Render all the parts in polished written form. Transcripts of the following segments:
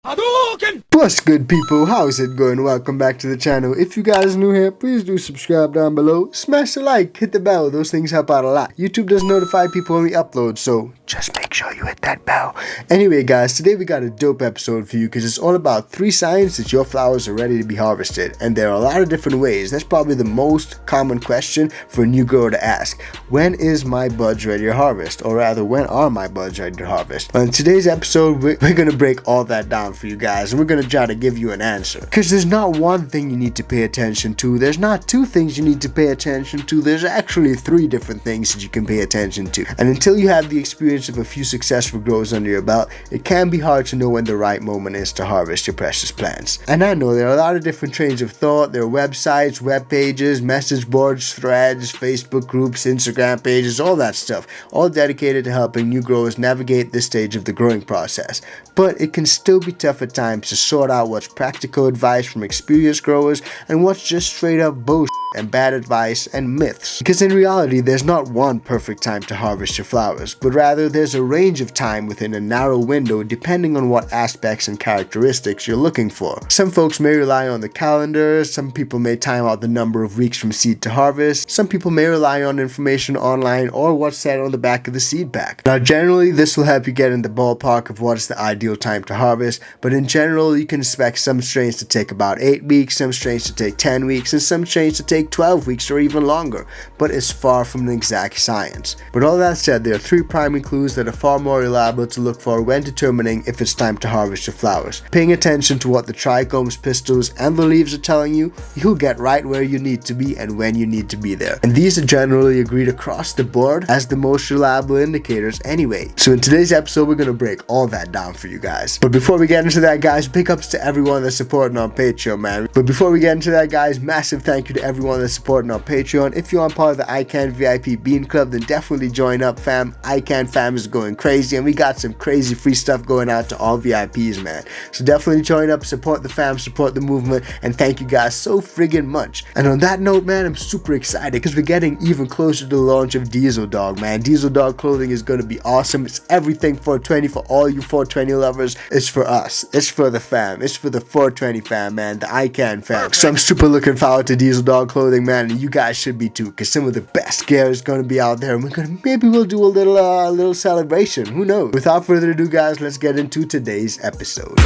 What's good, people? How's it going? Welcome back to the channel. If you guys are new here, please do subscribe down below. Smash the like, hit the bell. Those things help out a lot. YouTube does notify people when we upload, so just make sure you hit that bell. Anyway, guys, today we got a dope episode for you because it's all about 3 signs that your flowers are ready to be harvested. And there are a lot of different ways. That's probably the most common question for a new grower to ask. When is my buds ready to harvest? Or rather, when are my buds ready to harvest? Well, in today's episode, we're going to break all that down for you guys, and we're going to try to give you an answer. Because there's not one thing you need to pay attention to. There's not 2 things you need to pay attention to. There's actually 3 different things that you can pay attention to. And until you have the experience of a few successful growers under your belt, it can be hard to know when the right moment is to harvest your precious plants. And I know there are a lot of different trains of thought. There are websites, web pages, message boards, threads, Facebook groups, Instagram pages, all that stuff, all dedicated to helping new growers navigate this stage of the growing process. But it can still be tough at times to sort out what's practical advice from experienced growers and what's just straight up bullshit and bad advice and myths. Because in reality, there's not one perfect time to harvest your flowers, but rather there's a range of time within a narrow window depending on what aspects and characteristics you're looking for. Some folks may rely on the calendar, some people may time out the number of weeks from seed to harvest, some people may rely on information online or what's said on the back of the seed pack. Now generally this will help you get in the ballpark of what is the ideal time to harvest, but in general you can expect some strains to take about 8 weeks, some strains to take 10 weeks, and some strains to take 12 weeks or even longer, but it's far from an exact science. But all that said, there are 3 primary clues that are far more reliable to look for when determining if it's time to harvest your flowers. Paying attention to what the trichomes, pistils, and the leaves are telling you, you'll get right where you need to be and when you need to be there. And these are generally agreed across the board as the most reliable indicators anyway. So in today's episode, we're going to break all that down for you guys. But before we get into that, guys, big ups to everyone that's supporting on Patreon, man. But before we get into that, guys, massive thank you to everyone that's supporting on Patreon. If you aren't part of the ICANN VIP Bean Club, then definitely join up, fam. ICANN fam is going crazy, and we got some crazy free stuff going out to all VIPs, man. So definitely join up, support the fam, support the movement, and thank you guys so friggin' much. And on that note, man, I'm super excited because we're getting even closer to the launch of Diesel Dog, man. Diesel Dog clothing is going to be awesome. It's everything 420 for all you 420 lovers. It's for us. It's for the fam. It's for the 420 fam, man. The ICANN fam. So I'm super looking forward to Diesel Dog clothing, man, and you guys should be too, because some of the best gear is going to be out there, and maybe we'll do a little celebration. Who knows? Without further ado, guys, let's get into today's episode.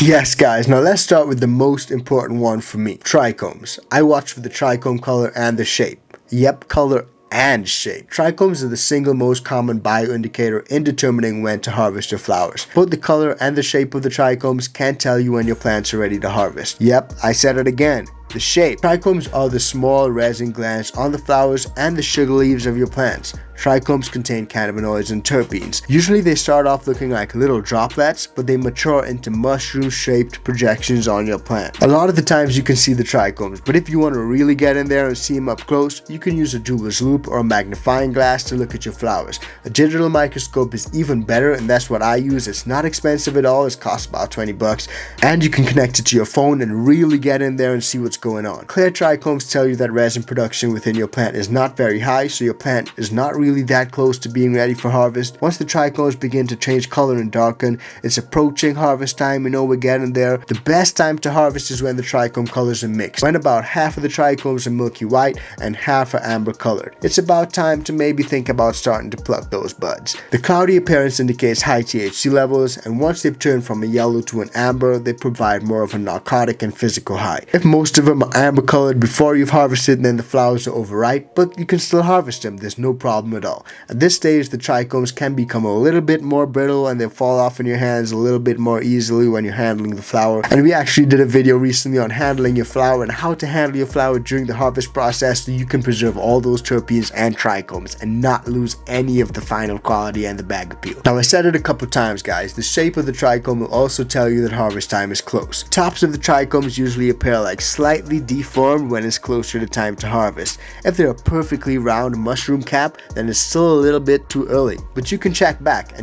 Yes, guys, now let's start with the most important one for me, trichomes. I watch for the trichome color and the shape. Yep, color and shape. Trichomes are the single most common bioindicator in determining when to harvest your flowers. Both the color and the shape of the trichomes can tell you when your plants are ready to harvest. Yep, I said it again. The shape. Trichomes are the small resin glands on the flowers and the sugar leaves of your plants. Trichomes contain cannabinoids and terpenes. Usually they start off looking like little droplets, but they mature into mushroom-shaped projections on your plant. A lot of the times you can see the trichomes, but if you want to really get in there and see them up close, you can use a jeweler's loupe or a magnifying glass to look at your flowers. A digital microscope is even better, and that's what I use. It's not expensive at all. It costs about 20 bucks, and you can connect it to your phone and really get in there and see what's going on. Clear trichomes tell you that resin production within your plant is not very high, so your plant is not really that close to being ready for harvest. Once the trichomes begin to change color and darken, it's approaching harvest time. You know, we're getting there. The best time to harvest is when the trichome colors are mixed, when about half of the trichomes are milky white and half are amber colored. It's about time to maybe think about starting to pluck those buds. The cloudy appearance indicates high THC levels, and once they've turned from a yellow to an amber, they provide more of a narcotic and physical high. If most of them are amber colored before you've harvested, then the flowers are overripe, but you can still harvest them. There's no problem at all. At this stage, the trichomes can become a little bit more brittle and they fall off in your hands a little bit more easily when you're handling the flower. And we actually did a video recently on handling your flower and how to handle your flower during the harvest process so you can preserve all those terpenes and trichomes and not lose any of the final quality and the bag appeal. Now, I said it a couple times, guys. The shape of the trichome will also tell you that harvest time is close. Tops of the trichomes usually appear like slight slightly deformed when it's closer to time to harvest. If they're a perfectly round mushroom cap, then it's still a little bit too early. But you can check back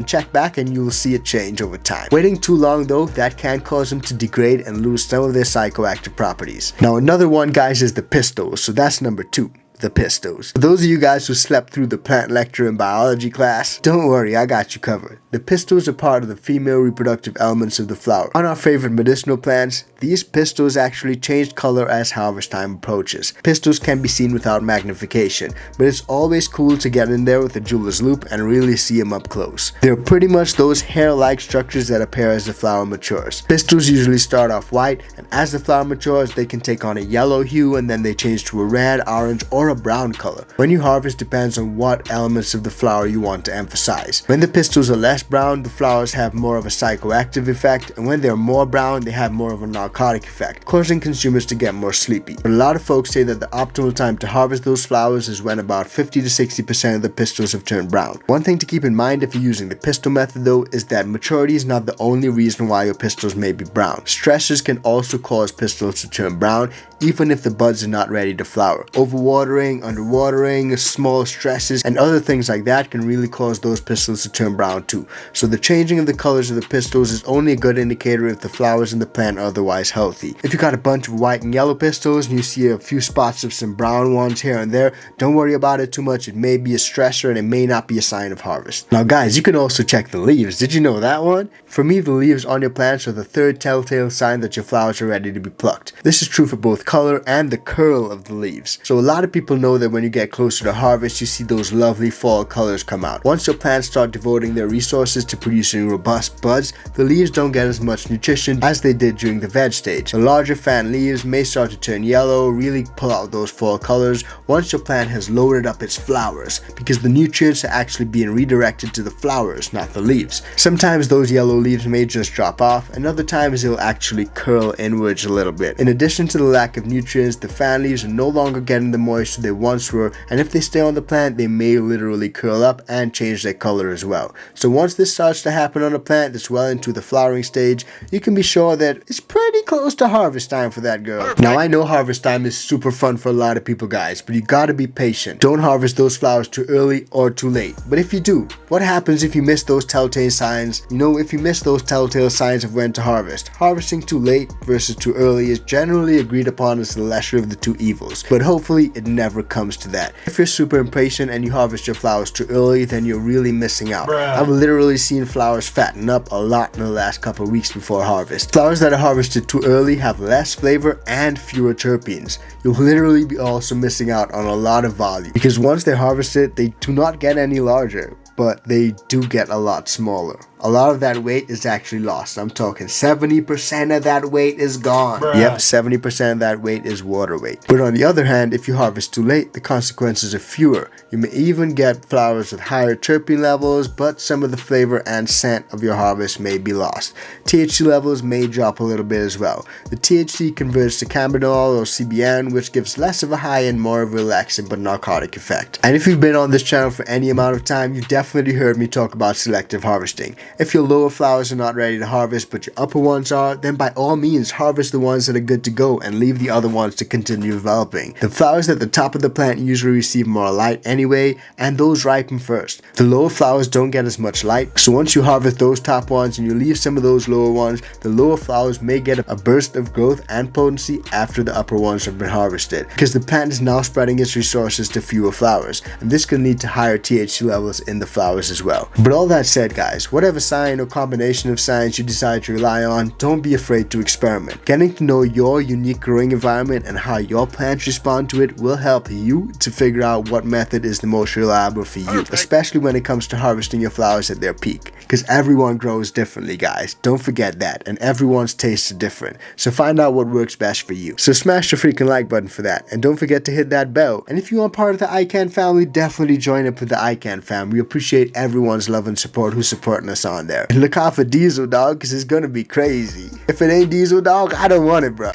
and you will see it change over time. Waiting too long though, that can cause them to degrade and lose some of their psychoactive properties. Now another one, guys, is the pistils, so that's number 2. The pistils. For those of you guys who slept through the plant lecture in biology class, don't worry, I got you covered. The pistils are part of the female reproductive elements of the flower. On our favorite medicinal plants, these pistils actually change color as harvest time approaches. Pistils can be seen without magnification, but it's always cool to get in there with a jeweler's loupe and really see them up close. They're pretty much those hair-like structures that appear as the flower matures. Pistils usually start off white, and as the flower matures, they can take on a yellow hue and then they change to a red, orange, or a brown color. When you harvest depends on what elements of the flower you want to emphasize. When the pistils are less brown, the flowers have more of a psychoactive effect, and when they're more brown, they have more of a narcotic effect, causing consumers to get more sleepy. But a lot of folks say that the optimal time to harvest those flowers is when about 50 to 60% of the pistils have turned brown. One thing to keep in mind if you're using the pistil method though is that maturity is not the only reason why your pistils may be brown. Stressors can also cause pistils to turn brown, even if the buds are not ready to flower. Overwatering, underwatering, small stresses, and other things like that can really cause those pistils to turn brown too. So the changing of the colors of the pistils is only a good indicator if the flowers in the plant are otherwise healthy. If you got a bunch of white and yellow pistils and you see a few spots of some brown ones here and there, don't worry about it too much. It may be a stressor and it may not be a sign of harvest. Now guys, you can also check the leaves. Did you know that one? For me, the leaves on your plants are the third telltale sign that your flowers are ready to be plucked. This is true for both color and the curl of the leaves. So a lot of people know that when you get closer to harvest, you see those lovely fall colors come out. Once your plants start devoting their resources to producing robust buds, the leaves don't get as much nutrition as they did during the veg stage. The larger fan leaves may start to turn yellow, really pull out those fall colors once your plant has loaded up its flowers, because the nutrients are actually being redirected to the flowers, not the leaves. Sometimes those yellow leaves may just drop off, and other times they'll actually curl inwards a little bit. In addition to the lack of nutrients, the fan leaves are no longer getting the moisture they once were, and if they stay on the plant, they may literally curl up and change their color as well. So once this starts to happen on a plant that's well into the flowering stage, you can be sure that it's pretty close to harvest time for that girl. Now I know harvest time is super fun for a lot of people, guys, but you gotta be patient. Don't harvest those flowers too early or too late. But if you do, what happens if you miss those telltale signs? You know, if you miss those telltale signs of when to harvest, harvesting too late versus too early is generally agreed upon as the lesser of the two evils, but hopefully it never comes to that. If you're super impatient and you harvest your flowers too early, then you're really missing out. I've literally seen flowers fatten up a lot in the last couple of weeks before harvest. Flowers that are harvested too early have less flavor and fewer terpenes. You'll literally be also missing out on a lot of volume, because once they're harvested, they do not get any larger, but they do get a lot smaller. A lot of that weight is actually lost. I'm talking 70% of that weight is gone. Yep, 70% of that weight is water weight. But on the other hand, if you harvest too late, the consequences are fewer. You may even get flowers with higher terpene levels, but some of the flavor and scent of your harvest may be lost. THC levels may drop a little bit as well. The THC converts to cannabinol or CBN, which gives less of a high and more of a relaxing but narcotic effect. And if you've been on this channel for any amount of time, you've definitely heard me talk about selective harvesting. If your lower flowers are not ready to harvest but your upper ones are, then by all means harvest the ones that are good to go and leave the other ones to continue developing. The flowers at the top of the plant usually receive more light anyway, and those ripen first. The lower flowers don't get as much light, so once you harvest those top ones and you leave some of those lower ones, the lower flowers may get a burst of growth and potency after the upper ones have been harvested, because the plant is now spreading its resources to fewer flowers, and this can lead to higher THC levels in the flowers as well. But all that said, guys, whatever sign or combination of signs you decide to rely on, don't be afraid to experiment. Getting to know your unique growing environment and how your plants respond to it will help you to figure out what method is the most reliable for you, especially when it comes to harvesting your flowers at their peak. Because everyone grows differently, guys. Don't forget that, and everyone's tastes are different. So find out what works best for you. So smash the freaking like button for that, and don't forget to hit that bell. And if you are part of the ICANN family, definitely join up with the ICANN fam. We appreciate everyone's love and support who's supporting us on there. And look out for Diesel, dog, because it's gonna be crazy. If it ain't Diesel, dog, I don't want it, bro.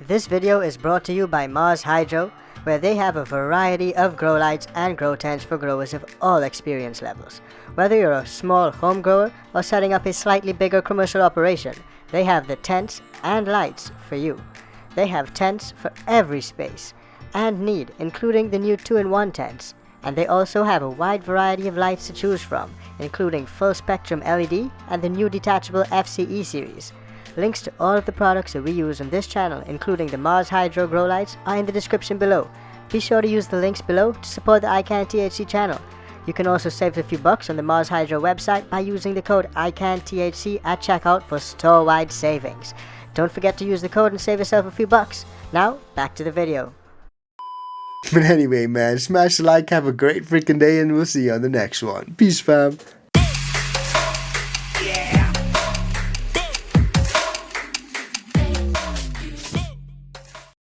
This video is brought to you by Mars Hydro, where they have a variety of grow lights and grow tents for growers of all experience levels. Whether you're a small home grower or setting up a slightly bigger commercial operation, they have the tents and lights for you. They have tents for every space and need, including the new 2-in-1 tents. And they also have a wide variety of lights to choose from, including full spectrum LED and the new detachable FCE series. Links to all of the products that we use on this channel, including the Mars Hydro grow lights, are in the description below. Be sure to use the links below to support the iCanTHC channel. You can also save a few bucks on the Mars Hydro website by using the code iCanTHC at checkout for store-wide savings. Don't forget to use the code and save yourself a few bucks. Now, back to the video. But anyway, man, smash the like, have a great freaking day, and we'll see you on the next one. Peace, fam.